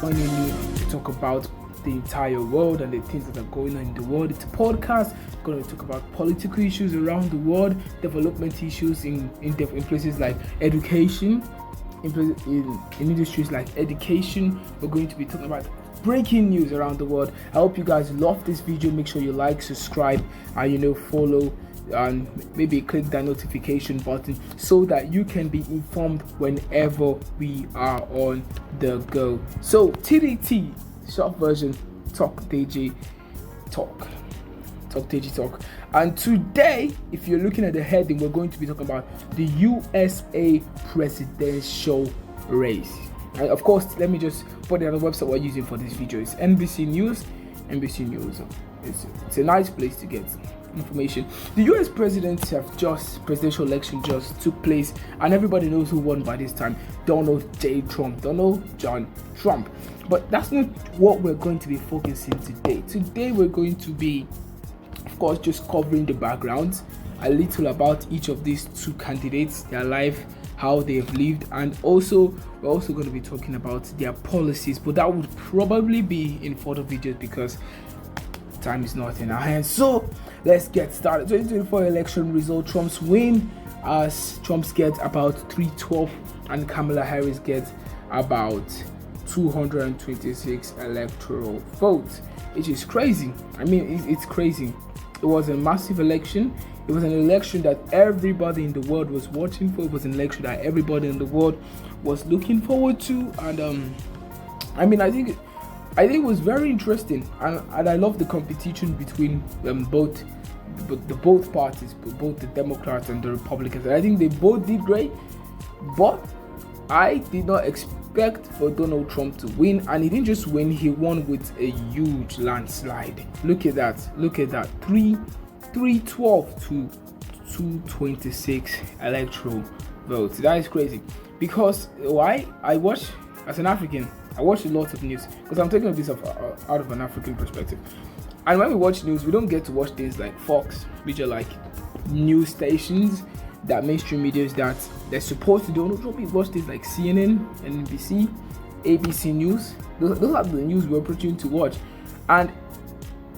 joining me to talk about the entire world and the things that are going on in the world. It's a podcast going to talk about political issues around the world, development issues in places like education, in industries like education. We're going to be talking about breaking news around the world. I hope you guys love this video. Make sure you like, subscribe, and follow, and maybe click that notification button so that you can be informed whenever we are on the go. So TDT, short version, Talk DG Talk. And today, if you're looking at the heading, we're going to be talking about the USA presidential race. And of course, let me just put it on the website we're using for this video. It's NBC News. It's a nice place to get information. The US presidential election just took place, and everybody knows who won by this time. Donald John Trump. But that's not what we're going to be focusing today. Today we're going to be, of course, just covering the background, a little about each of these two candidates, their life, how they've lived, and also we're also going to be talking about their policies. But that would probably be in further videos because time is not in our hands. So let's get started. 2024 election result: Trump's win, as Trump gets about 312 and Kamala Harris gets about 226 electoral votes, which is crazy. I mean, it's crazy. It was a massive election. It was an election that everybody in the world was watching for. It was an election that everybody in the world was looking forward to. And I think it was very interesting, and I love the competition between both parties, both the Democrats and the Republicans. And I think they both did great, but I did not expect for Donald Trump to win, and he didn't just win, he won with a huge landslide. Look at that, 312 to 226 electoral votes. That is crazy. Because why? As an African, I watch a lot of news because I'm taking this out of an African perspective. And when we watch news, we don't get to watch things like Fox, which are like news stations that mainstream media is that they're supposed to do. We watch things like CNN, NBC, ABC News. Those are the news we're opportunity to watch. And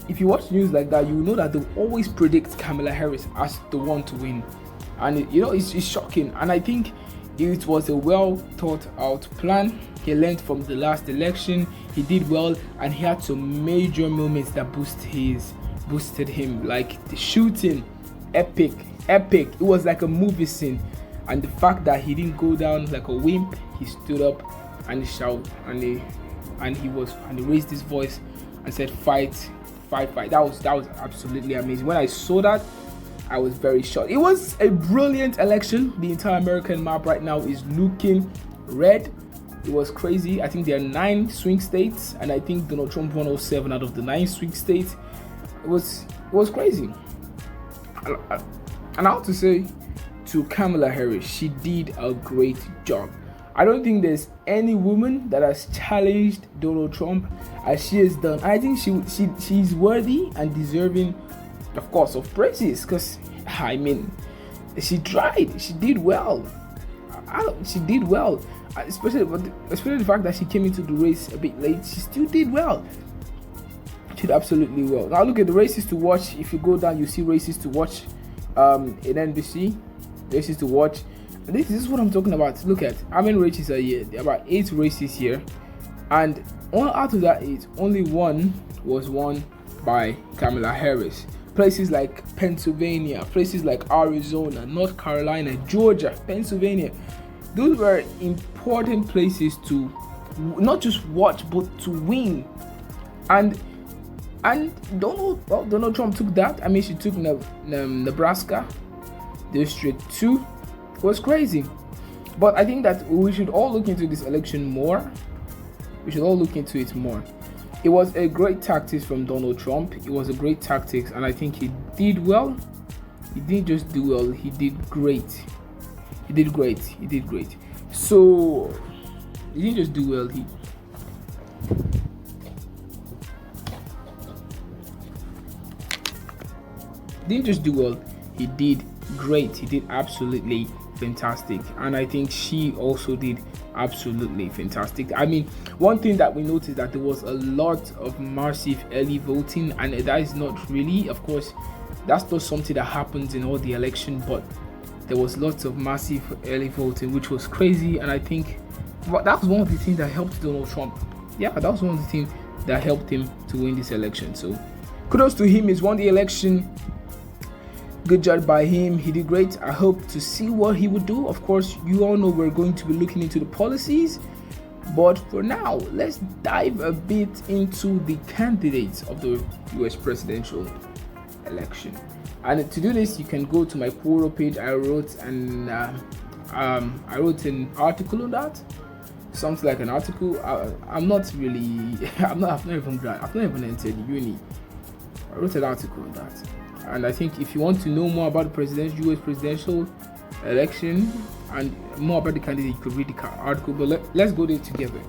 if you watch news like that, you know that they always predict Kamala Harris as the one to win. And it's shocking. And I think it was a well thought out plan. He learned from the last election. He did well, and he had some major moments that boosted him, like the shooting, epic. It was like a movie scene, and the fact that he didn't go down like a wimp, he stood up and he shouted, and he raised his voice and said, "Fight!" That was absolutely amazing. When I saw that, I was very shocked. It was a brilliant election. The entire American map right now is looking red. It was crazy. I think there are 9 swing states, and I think Donald Trump won all 7 out of the 9 swing states. It was crazy. And I have to say to Kamala Harris, she did a great job. I don't think there's any woman that has challenged Donald Trump as she has done. I think she's worthy and deserving, of course, of praises, because she tried. She did well. Especially the fact that she came into the race a bit late. She still did well. She did absolutely well. Now look at the races to watch. If you go down, you see races to watch in NBC, races to watch. This is what I'm talking about. Look at how many races are here. There are about 8 races here, and out of that 8, only one was won by Kamala Harris. Places like Pennsylvania, places like Arizona, North Carolina, Georgia, Pennsylvania, those were important places to not just watch but to win. And Donald Trump took that. She took Nebraska, District 2. It was crazy. But I think that we should all look into this election more. It was a great tactics from Donald Trump. It was a great tactics, and I think he did well. He didn't just do well, he did great. So he didn't just do well, he did great. He did absolutely fantastic, and I think she also did absolutely fantastic. I mean, one thing that we noticed that there was a lot of massive early voting, and that is not really, of course, that's not something that happens in all the election, but there was lots of massive early voting, which was crazy. And I think that was one of the things that helped Donald Trump. Yeah, that was one of the things that helped him to win this election. So kudos to him. He's won the election. Good job by him. He did great. I hope to see what he would do. Of course, you all know we're going to be looking into the policies, but for now, let's dive a bit into the candidates of the US presidential election. And to do this, you can go to my Quora page. I wrote an article on that. Sounds like an article. I'm not really. I've not even entered uni. I wrote an article on that. And I think if you want to know more about the US presidential election and more about the candidate, you could read the article. But let's go there together.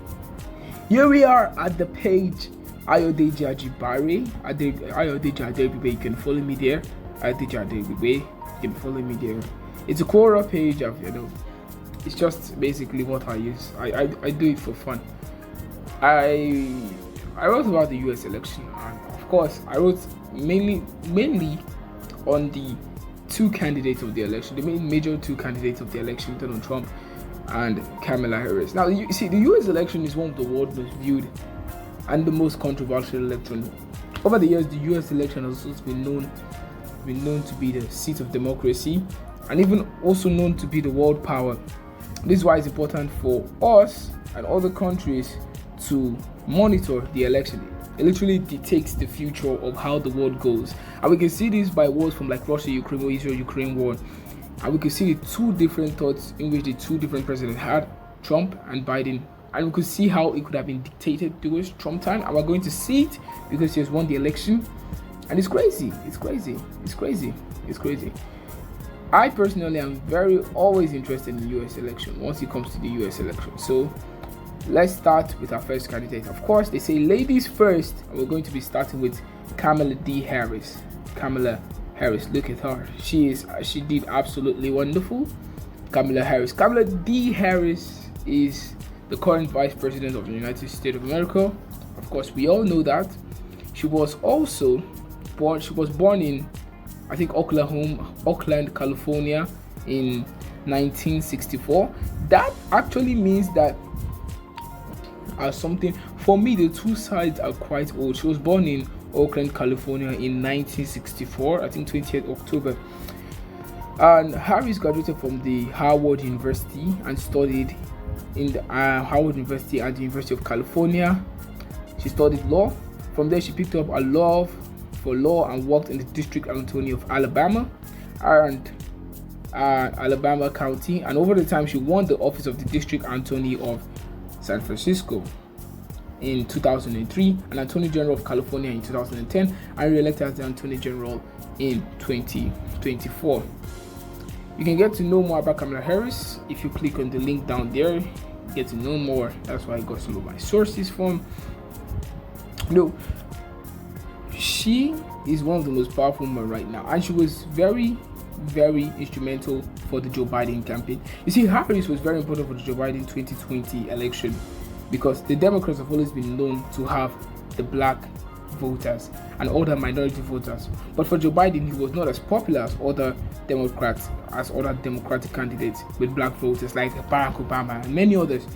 Here we are at the page. Ayodeji Ajibare, Ayodeji aderibigbe. You can follow me there. Ayodeji aderibigbe. You can follow me there. It's a Quora page. It's just basically what I use. I do it for fun. I wrote about the US election, and of course I wrote mainly on the two candidates of the election, the main major two candidates of the election, Donald Trump and Kamala Harris. Now, you see, the US election is one of the world's most viewed and the most controversial election. Over the years, the US election has also been known to be the seat of democracy, and even also known to be the world power. This is why it's important for us and other countries to monitor the election. It literally dictates the future of how the world goes, and we can see this by wars from like Russia, Ukraine, or Israel-Ukraine war, and we can see the two different thoughts in which the two different presidents had, Trump and Biden, and we could see how it could have been dictated towards Trump time, and we're going to see it because he has won the election, and it's crazy. I personally am always interested in the US election once it comes to the US election. So let's start with our first candidate. Of course, they say ladies first, and we're going to be starting with Kamala Harris. Kamala Harris, look at her. She did absolutely wonderful. Kamala Harris is the current vice president of the United States of America. Of course, we all know that. She was born in, I think, Oakland, California in 1964. That actually means that something for me, the two sides are quite old. She was born in Oakland, California in 1964, I think 28th October. And Harris graduated from the Howard University and studied in the Howard University at the University of California. She studied law. From there, she picked up a love for law and worked in the District Attorney of Alabama and Alabama County. And over the time, she won the office of the District Attorney of San Francisco in 2003, and Attorney General of California in 2010, and re-elected as the Attorney General in 2024. You can get to know more about Kamala Harris if you click on the link down there. Get to know more. That's why I got some of my sources from. She is one of the most powerful women right now, and she was very, very instrumental for the Joe Biden campaign. You see, Harris was very important for the Joe Biden 2020 election because the Democrats have always been known to have the black voters and other minority voters. But for Joe Biden, he was not as popular as other Democratic candidates with black voters like Barack Obama and many others.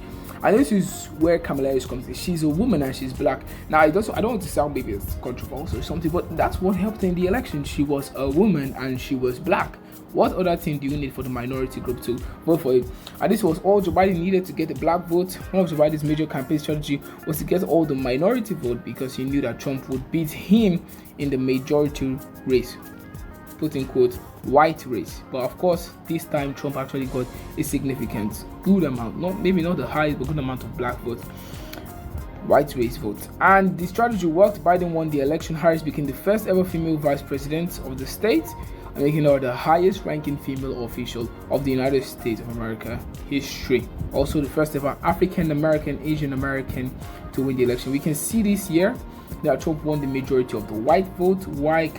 And this is where Kamala Harris comes in. She's a woman and she's black. Now, I don't want to sound maybe as controversial or something, but that's what helped her in the election. She was a woman and she was black. What other thing do you need for the minority group to vote for it? And this was all Joe Biden needed to get the black vote. One of Joe Biden's major campaign strategy was to get all the minority vote because he knew that Trump would beat him in the majority race, quote unquote, white race. But of course, this time Trump actually got a significant good amount, maybe not the highest, but good amount of black votes, white race votes. And the strategy worked. Biden won the election. Harris became the first ever female vice president of the state, and making her the highest ranking female official of the United States of America history. Also the first ever African American, Asian American to win the election. We can see this year that Trump won the majority of the white vote, while Joe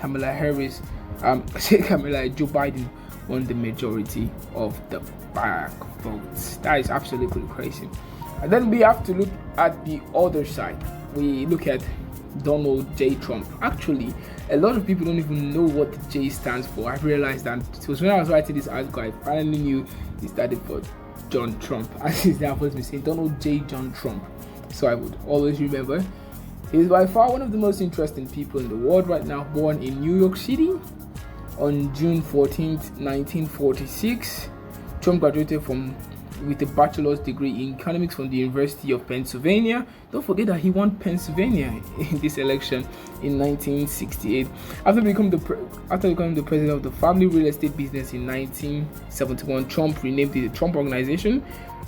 Biden won the majority of the black votes. That is absolutely crazy. And then we have to look at the other side. We look at Donald J. Trump. Actually, a lot of people don't even know what the J stands for. I've realized that it was when I was writing this article, I finally knew it started for John Trump. As is there supposed to be saying Donald J. John Trump. So I would always remember. He is by far one of the most interesting people in the world right now. Born in New York City on June 14th, 1946. Trump graduated with a bachelor's degree in economics from the University of Pennsylvania. Don't forget that he won Pennsylvania in this election in 1968. After becoming the president of the family real estate business in 1971, Trump renamed it the Trump Organization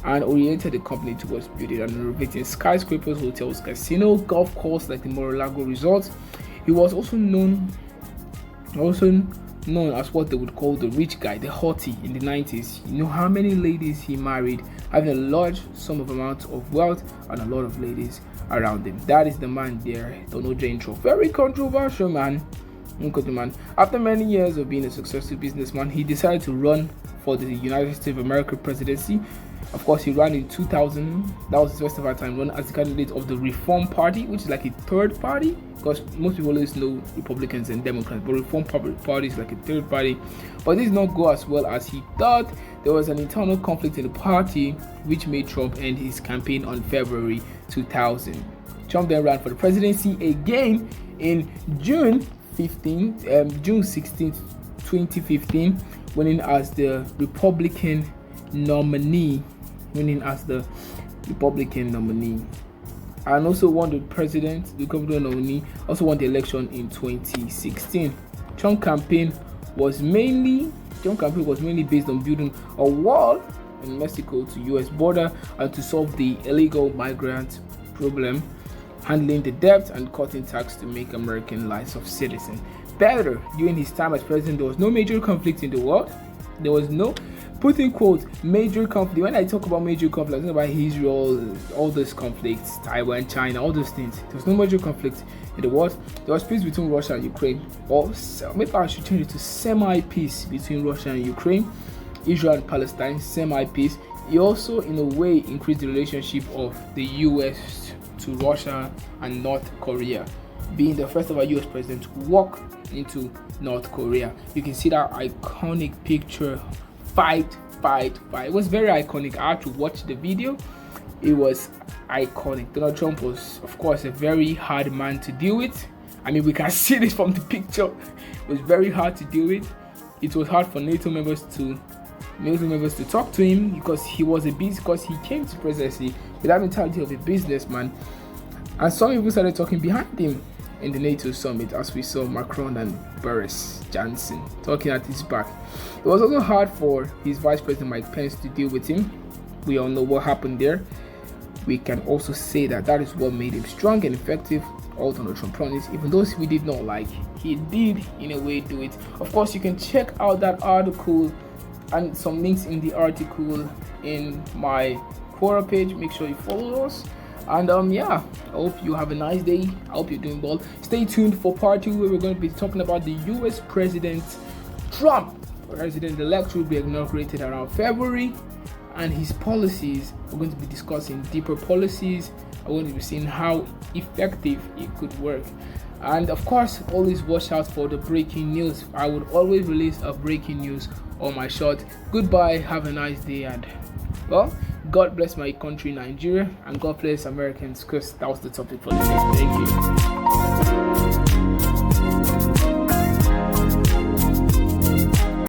and oriented the company towards building and renovating skyscrapers, hotels, casino, golf courses like the Mar-a-Lago Resort. He was also known as what they would call the rich guy, the hottie in the 90s. You know how many ladies he married, having a large sum of amount of wealth and a lot of ladies around him. That is the man there, Donald J. Trump. Very controversial man. After many years of being a successful businessman, he decided to run for the United States of America presidency. Of course, he ran in 2000. That was his first ever time run as the candidate of the Reform Party, which is like a third party, because most people always know Republicans and Democrats, but Reform Party is like a third party. But this did not go as well as he thought. There was an internal conflict in the party, which made Trump end his campaign on February 2000. Trump then ran for the presidency again in June 16th, 2015, winning as the Republican nominee, and also won the governor nominee, also won the election in 2016. Trump campaign was mainly based on building a wall in Mexico to US border and to solve the illegal migrant problem, handling the debt and cutting tax to make American lives of citizens better. During his time as president, there was no major conflict in the world. There was no, put in quotes, major conflict. When I talk about major conflict, I'm talking about Israel, all those conflicts, Taiwan, China, all those things. There was no major conflict in the world. There was peace between Russia and Ukraine. Or maybe I should change it to semi-peace between Russia and Ukraine. Israel and Palestine, semi-peace. He also, in a way, increased the relationship of the US to Russia and North Korea, being the first ever US president to walk into North Korea. You can see that iconic picture, fight. It was very iconic. I had to watch the video. It was iconic. Donald Trump was, of course, a very hard man to deal with. I mean, we can see this from the picture. It was very hard to deal with. It was hard for NATO members to talk to him because he came to presidency with that mentality of a businessman. And some people started talking behind him in the NATO summit, as we saw Macron and Boris Johnson talking at his back. It was also hard for his Vice President Mike Pence to deal with him. We all know what happened there. We can also say that is what made him strong and effective. All Donald Trump promised, even those we did not like, he did in a way do it. Of course, you can check out that article and some links in the article in my Quora page. Make sure you follow us. And I hope you have a nice day. I hope you're doing well. Stay tuned for part 2, where we're going to be talking about the US President Trump. President-elect will be inaugurated around February, and his policies. We're going to be discussing deeper policies. I'm going to be seeing how effective it could work. And of course, always watch out for the breaking news. I would always release a breaking news on my short. Goodbye, have a nice day, and well, God bless my country, Nigeria, and God bless Americans, because that was the topic for the day. Thank you.